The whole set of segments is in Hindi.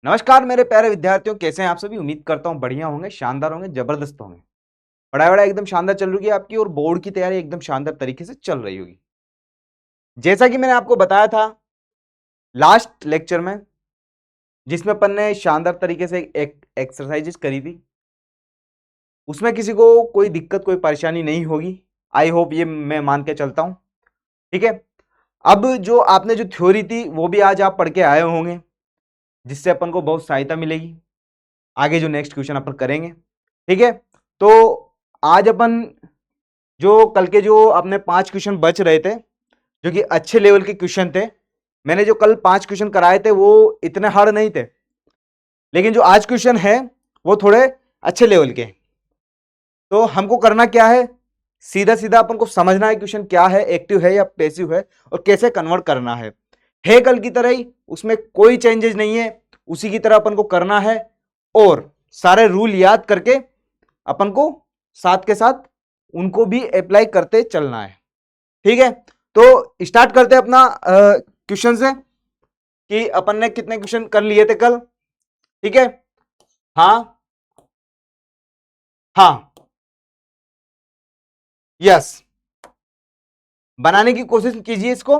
नमस्कार मेरे प्यारे विद्यार्थियों, कैसे हैं आप सभी। उम्मीद करता हूं बढ़िया होंगे, शानदार होंगे, जबरदस्त होंगे। पढ़ाई वढ़ाई एकदम शानदार चल रही है आपकी और बोर्ड की तैयारी एकदम शानदार तरीके से चल रही होगी। जैसा कि मैंने आपको बताया था लास्ट लेक्चर में, जिसमें अपन ने शानदार तरीके से एक एक्सरसाइजेस करी थी, उसमें किसी को कोई दिक्कत कोई परेशानी नहीं होगी। आई होप, ये मैं मान के चलता हूं। ठीक है, अब जो आपने जो थ्योरी थी वो भी आज आप पढ़ के आए होंगे, जिससे अपन को बहुत सहायता मिलेगी आगे जो नेक्स्ट क्वेश्चन अपन करेंगे। ठीक है, तो आज अपन जो कल के जो अपने 5 क्वेश्चन बच रहे थे, जो कि अच्छे लेवल के क्वेश्चन थे, मैंने जो कल 5 क्वेश्चन कराए थे वो इतने हार्ड नहीं थे, लेकिन जो आज क्वेश्चन है वो थोड़े अच्छे लेवल के। तो हमको करना क्या है, सीधा सीधा अपन को समझना है क्वेश्चन क्या है, एक्टिव है या पैसिव है, और कैसे कन्वर्ट करना है कल की तरह ही, उसमें कोई चेंजेस नहीं है, उसी की तरह अपन को करना है। और सारे रूल याद करके अपन को साथ के साथ उनको भी अप्लाई करते चलना है। ठीक है, तो स्टार्ट करते हैं अपना क्वेश्चन से कि अपन ने कितने क्वेश्चन कर लिए थे कल। ठीक है, हाँ हाँ, यस, बनाने की कोशिश कीजिए इसको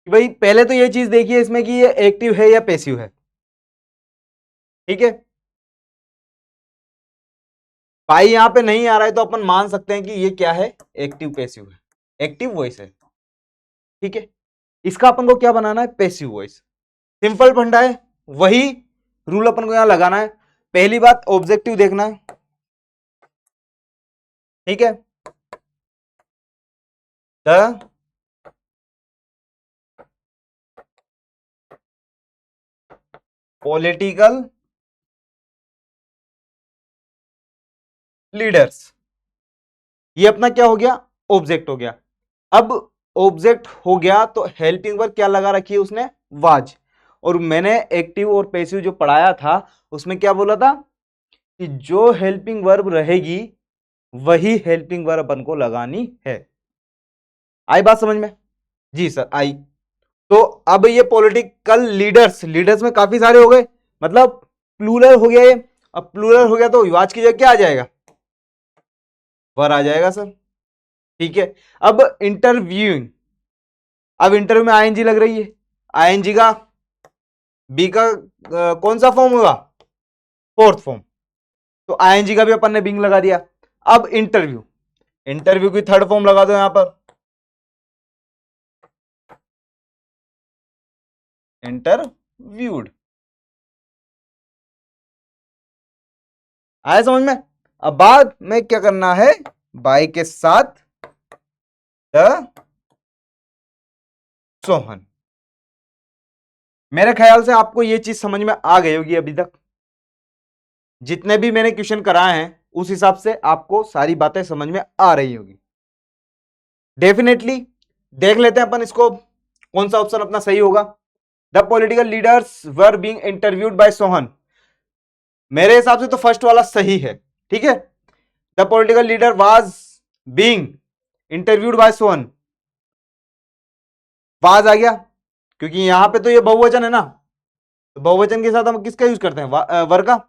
कि भाई पहले तो ये चीज देखिए इसमें कि ये एक्टिव है या पैसिव है। ठीक है, भाई यहां पे नहीं आ रहा है तो अपन मान सकते हैं कि ये क्या है, एक्टिव पैसिव है, एक्टिव वॉइस है। ठीक है, इसका अपन को क्या बनाना है, पैसिव वॉइस। सिंपल फंडा है, वही रूल अपन को यहां लगाना है। पहली बात, ऑब्जेक्टिव देखना है। ठीक है, द पॉलिटिकल लीडर्स, ये अपना क्या हो गया, ऑब्जेक्ट हो गया। अब ऑब्जेक्ट हो गया तो हेल्पिंग वर्ब क्या लगा रखी है उसने, वाज। और मैंने एक्टिव और पैसिव जो पढ़ाया था उसमें क्या बोला था कि जो हेल्पिंग वर्ब रहेगी वही हेल्पिंग वर्ब अपन को लगानी है। आई बात समझ में? जी सर, आई। तो अब ये पॉलिटिकल लीडर्स, लीडर्स में काफी सारे हो गए, मतलब प्लूरल हो गया ये। अब प्लूरल हो गया तो वाज की जगह क्या आ जाएगा, वर आ जाएगा सर। ठीक है, अब इंटरव्यूइंग, अब इंटरव्यू में आईएनजी लग रही है, आईएनजी का बी का कौन सा फॉर्म होगा, फोर्थ फॉर्म, तो आईएनजी का भी अपन ने बिंग लगा दिया। अब इंटरव्यू, इंटरव्यू की थर्ड फॉर्म लगा दो यहां पर, इंटरव्यूड। आया समझ में? अब बाद में क्या करना है, बाई के साथ द सोहन। मेरे ख्याल से आपको यह चीज समझ में आ गई होगी अभी तक, जितने भी मैंने क्वेश्चन कराए हैं उस हिसाब से आपको सारी बातें समझ में आ रही होगी डेफिनेटली। देख लेते हैं अपन इसको, कौन सा ऑप्शन अपना सही होगा। The political leaders were being interviewed by Sohan, मेरे हिसाब से तो फर्स्ट वाला सही है। ठीक है, the political leader was being interviewed by Sohan, was आ गया, क्योंकि यहां पे तो ये बहुवचन है ना, तो बहुवचन के साथ हम किसका यूज करते हैं, वर का।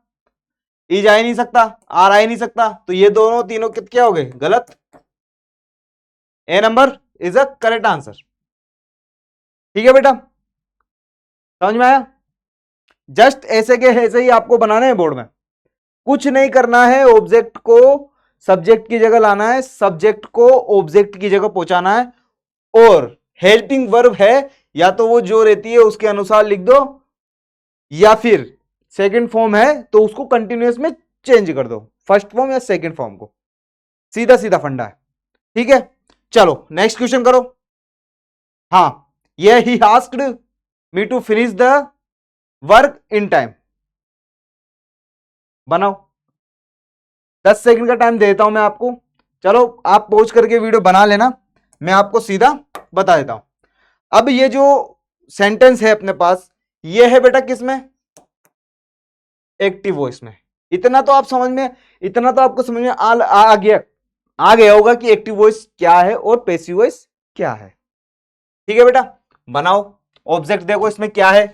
इज आ ही नहीं सकता, आर आ ही नहीं सकता, तो ये दोनों तीनों क्या हो गए, गलत। A number is a correct answer. ठीक है बेटा, समझ में आया? जस्ट ऐसे के ऐसे ही आपको बनाना है बोर्ड में, कुछ नहीं करना है। ऑब्जेक्ट को सब्जेक्ट की जगह लाना है, सब्जेक्ट को ऑब्जेक्ट की जगह पहुंचाना है, और हेल्पिंग वर्ब है या तो वो जो रहती है उसके अनुसार लिख दो, या फिर सेकंड फॉर्म है तो उसको कंटिन्यूअस में चेंज कर दो, फर्स्ट फॉर्म या सेकंड फॉर्म को। सीधा सीधा फंडा है। ठीक है, चलो नेक्स्ट क्वेश्चन करो। हाँ, ये ही asked me to finish the work in time, बनाओ। 10 सेकंड का टाइम देता हूं मैं आपको, चलो आप पहुंच करके वीडियो बना लेना, मैं आपको सीधा बता देता हूं। अब ये जो सेंटेंस है अपने पास, ये है बेटा किसमें, एक्टिव वॉइस में। इतना तो आप समझ में, इतना तो आपको समझ में आ गया होगा कि एक्टिव वॉइस क्या है और पैसिव वॉइस क्या है। ठीक है बेटा, बनाओ। ऑब्जेक्ट देखो इसमें क्या है,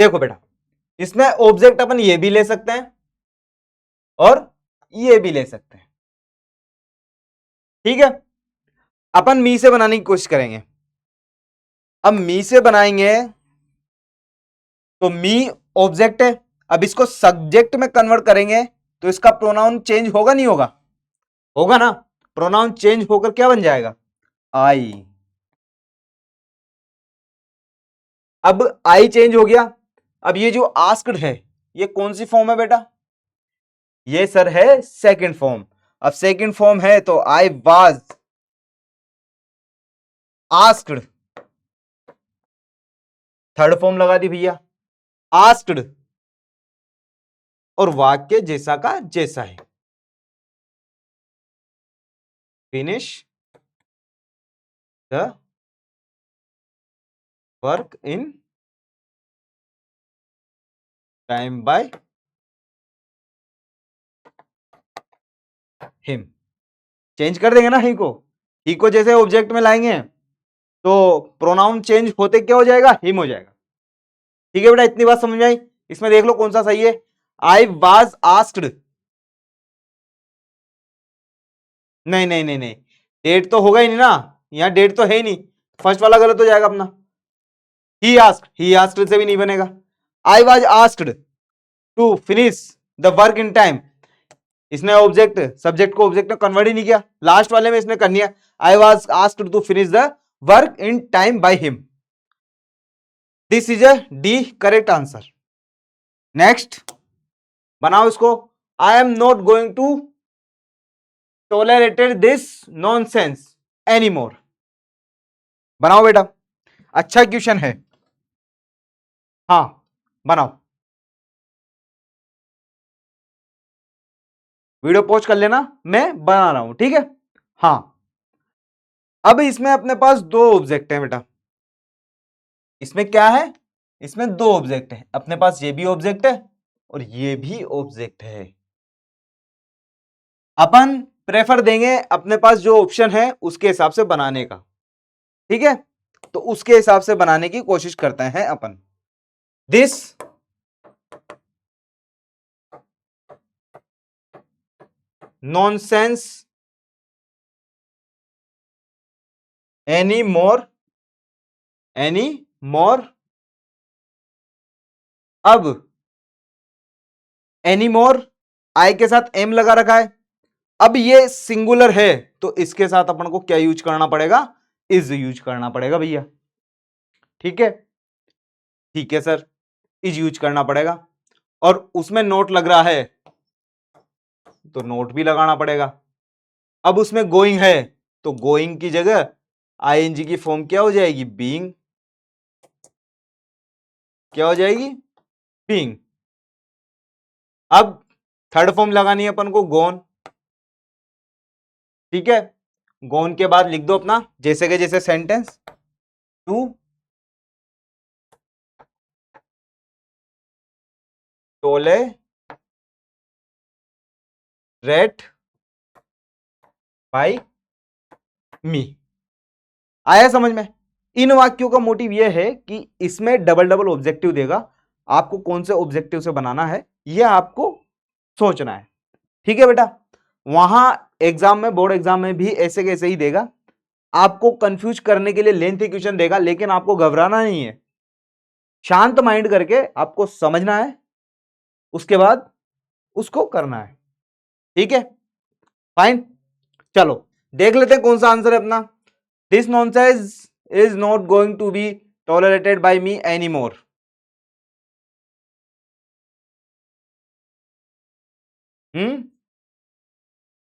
देखो बेटा, इसमें ऑब्जेक्ट अपन ये भी ले सकते हैं और ये भी ले सकते हैं, ठीक है। अपन मी से बनाने की कोशिश करेंगे। अब मी से बनाएंगे तो मी ऑब्जेक्ट है, अब इसको सब्जेक्ट में कन्वर्ट करेंगे तो इसका प्रोनाउन चेंज होगा नहीं होगा? होगा ना। प्रोनाउन चेंज होकर क्या बन जाएगा? आई। अब आई चेंज हो गया। अब ये जो आस्क्ड है ये कौन सी फॉर्म है बेटा? ये सर है सेकंड फॉर्म। अब सेकंड फॉर्म है तो आई वाज आस्क्ड, थर्ड फॉर्म लगा दी भैया, आस्क्ड, और वाक्य जैसा का जैसा है। Finish the work in time by him. Change कर देंगे ना ही को जैसे ऑब्जेक्ट में लाएंगे तो प्रोनाउन चेंज होते क्या हो जाएगा? हिम हो जाएगा। ठीक है बेटा, इतनी बात समझ में आई? इसमें देख लो कौन सा सही है। आई वाज आस्क्ड, नहीं नहीं नहीं नहीं, डेट तो होगा ही नहीं ना, यहां डेट तो है ही नहीं, फर्स्ट वाला गलत हो जाएगा अपना। ही आस्क्ड से भी नहीं बनेगा। I was asked to finish the work in time, इसने ऑब्जेक्ट सब्जेक्ट को ऑब्जेक्ट में कन्वर्ट ही नहीं किया, लास्ट वाले में इसने करनी है। I was asked to finish the work in time by him. This is a D correct answer. Next बनाओ इसको। I am not going to tolerated this nonsense anymore. बनाओ बेटा, अच्छा क्वेश्चन है। हाँ बनाओ, वीडियो पॉज कर लेना, मैं बना रहा हूं, ठीक है। हाँ, अब इसमें अपने पास दो ऑब्जेक्ट हैं बेटा। इसमें क्या है? इसमें दो ऑब्जेक्ट है अपने पास, ये भी ऑब्जेक्ट है और ये भी ऑब्जेक्ट है। अपन प्रेफर देंगे अपने पास जो ऑप्शन है उसके हिसाब से बनाने का, ठीक है। तो उसके हिसाब से बनाने की कोशिश करते हैं अपन। दिस नॉनसेंस एनी मोर अब एनी मोर आई के साथ एम लगा रखा है। अब ये सिंगुलर है तो इसके साथ अपन को क्या यूज करना पड़ेगा? इज यूज करना पड़ेगा भैया, ठीक है। ठीक है सर, इज यूज करना पड़ेगा। और उसमें नोट लग रहा है तो नोट भी लगाना पड़ेगा। अब उसमें गोइंग है तो गोइंग की जगह आईएनजी की फॉर्म क्या हो जाएगी? बीइंग। क्या हो जाएगी? बीइंग। अब थर्ड फॉर्म लगानी है अपन को, गोन, ठीक है। गोन के बाद लिख दो अपना जैसे के जैसे सेंटेंस, टू टॉलरेट बाय मी। आया समझ में? इन वाक्यों का मोटिव यह है कि इसमें डबल डबल ऑब्जेक्टिव देगा, आपको कौन से ऑब्जेक्टिव से बनाना है यह आपको सोचना है, ठीक है बेटा। वहां एग्जाम में, बोर्ड एग्जाम में भी ऐसे कैसे ही देगा, आपको कंफ्यूज करने के लिए लेंथी क्वेश्चन देगा, लेकिन आपको घबराना नहीं है, शांत माइंड करके आपको समझना है, उसके बाद उसको करना है, ठीक है। फाइन, चलो देख लेते हैं कौन सा आंसर है अपना। This nonsense is not going to be tolerated by me any more.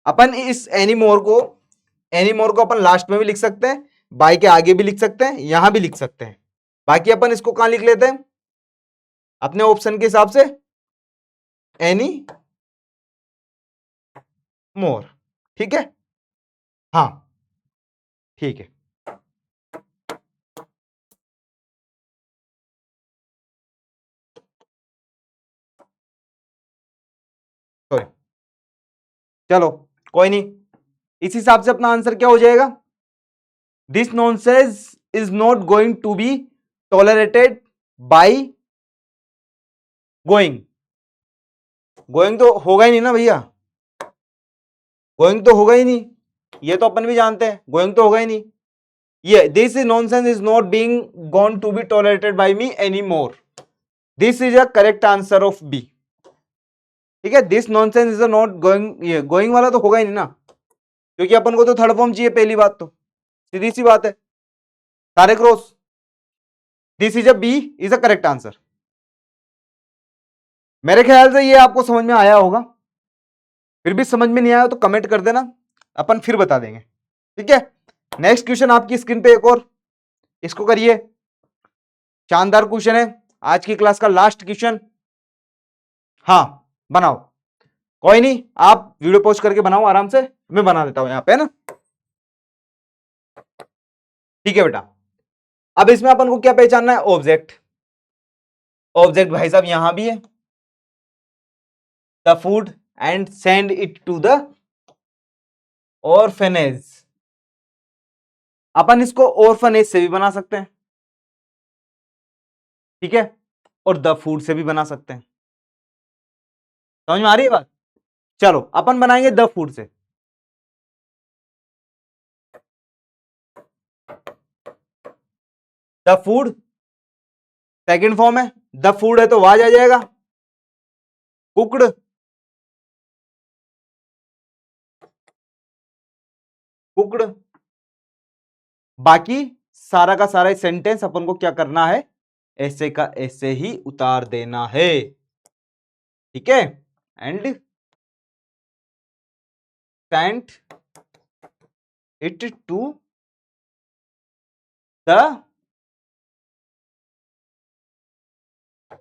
अपन इस एनी मोर को अपन लास्ट में भी लिख सकते हैं, बाय के आगे भी लिख सकते हैं, यहां भी लिख सकते हैं। बाकी अपन इसको कहां लिख लेते हैं? अपने ऑप्शन के हिसाब से एनी मोर, ठीक है। हाँ ठीक है। सॉरी, चलो कोई नहीं, इस हिसाब से अपना आंसर क्या हो जाएगा? This nonsense is not going to be tolerated by going, going तो होगा ही नहीं ना भैया, गोइंग तो होगा ही नहीं, ये तो अपन भी जानते हैं, गोइंग तो होगा ही नहीं। ये this is nonsense is not being gone to be tolerated by me any more, this is a correct answer of B. ठीक है, this nonsense is a not going, ये गोइंग वाला तो होगा ही नहीं ना, क्योंकि अपन को तो थर्ड फॉर्म चाहिए, पहली बात तो सीधी सी बात है, सारे cross, this is a B is a correct answer. मेरे ख्याल से ये आपको समझ में आया होगा, फिर भी समझ में नहीं आया तो कमेंट कर देना, अपन फिर बता देंगे। ठीक है, नेक्स्ट क्वेश्चन आपकी स्क्रीन पे एक और, इसको करिए, शानदार क्वेश्चन है, आज की क्लास का लास्ट क्वेश्चन। हाँ बनाओ, कोई नहीं, आप वीडियो पोस्ट करके बनाओ आराम से, मैं बना देता हूं यहां पे, है ना। ठीक है बेटा, अब इसमें अपन को क्या पहचानना है, ऑब्जेक्ट, ऑब्जेक्ट भाई साहब यहां भी है, the food and send it to the orphanage, अपन इसको ऑर्फनेज से भी बना सकते हैं, ठीक है, और द फूड से भी बना सकते हैं, समझ में आ रही है बात। चलो अपन बनाएंगे द फूड से, द फूड सेकंड फॉर्म है, द फूड है तो वाज आ जाएगा, कुकड, कुकड, बाकी सारा का सारा सेंटेंस अपन को क्या करना है, ऐसे का ऐसे ही उतार देना है, ठीक है, and sent it to the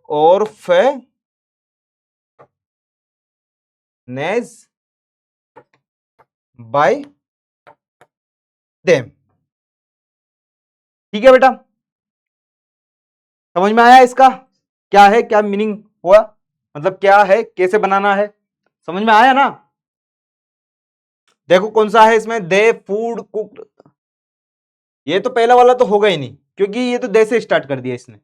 orphanage by them. ठीक है बेटा, समझ में आया इसका क्या है, क्या मीनिंग हुआ, मतलब क्या है, कैसे बनाना है, समझ में आया ना। देखो कौन सा है इसमें, दे फूड कुक्ड, ये तो पहला वाला तो होगा ही नहीं, क्योंकि ये तो दे से स्टार्ट कर दिया इसने,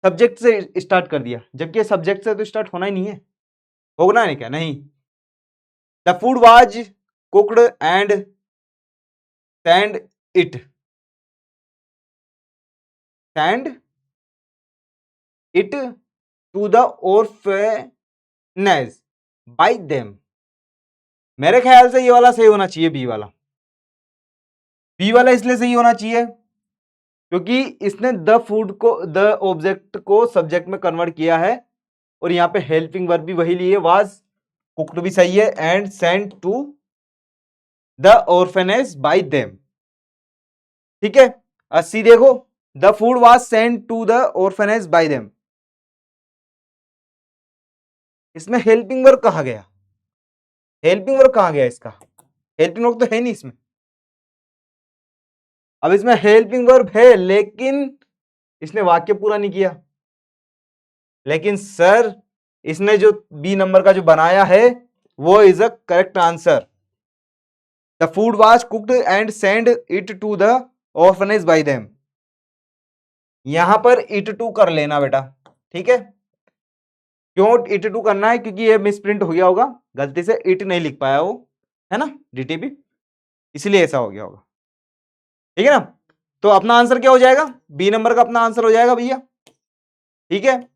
सब्जेक्ट से स्टार्ट कर दिया, जबकि सब्जेक्ट से तो स्टार्ट होना ही नहीं है, होना है क्या, नहीं। The food was cooked and send it, send it to the orphanage by them. मेरे ख्याल से ये वाला सही होना चाहिए, बी वाला, बी वाला इसलिए सही होना चाहिए क्योंकि इसने द फूड को, द ऑब्जेक्ट को सब्जेक्ट में कन्वर्ट किया है, और यहां पे हेल्पिंग वर्ब भी वही लिए, वाज, कुक्ड भी सही है, and sent to the orphanage by them. ठीक है, सी देखो, the food was sent to the orphanage by them, इसमें हेल्पिंग वर्ब कहां गया, हेल्पिंग वर्ब कहां गया इसका, हेल्पिंग वर्ब तो है नहीं इसमें, अब इसमें हेल्पिंग वर्ब है लेकिन इसने वाक्य पूरा नहीं किया, लेकिन सर इसने जो बी नंबर का जो बनाया है वो is a correct answer, the food was cooked and send it to the orphanage by them, यहां पर इट टू कर लेना बेटा, ठीक है, क्यों इट टू करना है, क्योंकि ये मिसप्रिंट हो गया होगा, गलती से इट नहीं लिख पाया वो, है ना, डीटीपी, इसलिए ऐसा हो गया होगा, ठीक है ना। तो अपना आंसर क्या हो जाएगा, बी नंबर का अपना आंसर हो जाएगा भैया, ठीक है।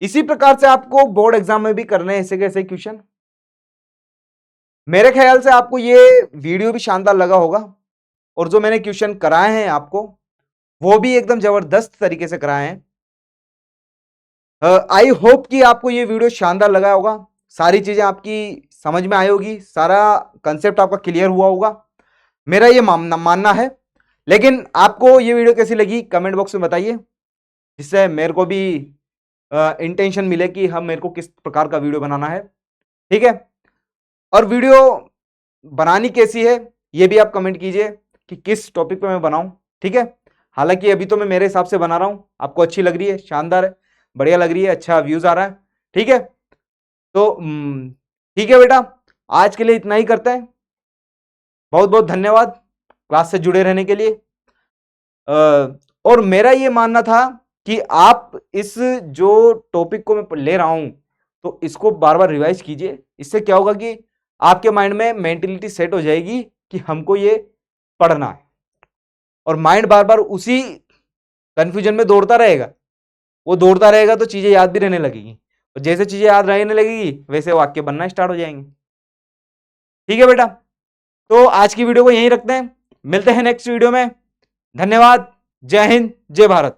इसी प्रकार से आपको बोर्ड एग्जाम में भी करने हैं ऐसे कैसे क्वेश्चन, मेरे ख्याल से आपको ये वीडियो भी शानदार लगा होगा, और जो मैंने क्वेश्चन कराए हैं आपको वो भी एकदम जबरदस्त तरीके से कराए हैं। आई होप कि आपको ये वीडियो शानदार लगा होगा, सारी चीजें आपकी समझ में आई होगी, सारा कंसेप्ट आपका क्लियर हुआ होगा, मेरा ये मानना है। लेकिन आपको ये वीडियो कैसी लगी कमेंट बॉक्स में बताइए, जिससे मेरे को भी इंटेंशन मिले कि हम मेरे को किस प्रकार का वीडियो बनाना है, ठीक है। और वीडियो बनानी कैसी है ये भी आप कमेंट कीजिए कि किस टॉपिक पे मैं बनाऊं, ठीक है। हालांकि अभी तो मैं मेरे हिसाब से बना रहा हूं, आपको अच्छी लग रही है, शानदार है, बढ़िया लग रही है, अच्छा व्यूज आ रहा है, ठीक है। तो ठीक है बेटा, आज के लिए इतना ही करते हैं, बहुत बहुत धन्यवाद क्लास से जुड़े रहने के लिए। और मेरा ये मानना था कि आप इस जो टॉपिक को मैं ले रहा हूं तो इसको बार बार रिवाइज कीजिए। इससे क्या होगा कि आपके माइंड में मेंटेलिटी सेट हो जाएगी कि हमको ये पढ़ना है, और माइंड बार बार उसी कंफ्यूजन में दौड़ता रहेगा। वो दौड़ता रहेगा तो चीजें याद भी रहने लगेगी, और जैसे चीजें याद रहने लगेगी वैसे वाक्य बनना स्टार्ट हो जाएंगे। ठीक है बेटा, तो आज की वीडियो को यहीं रखते हैं, मिलते हैं नेक्स्ट वीडियो में। धन्यवाद। जय हिंद, जय भारत।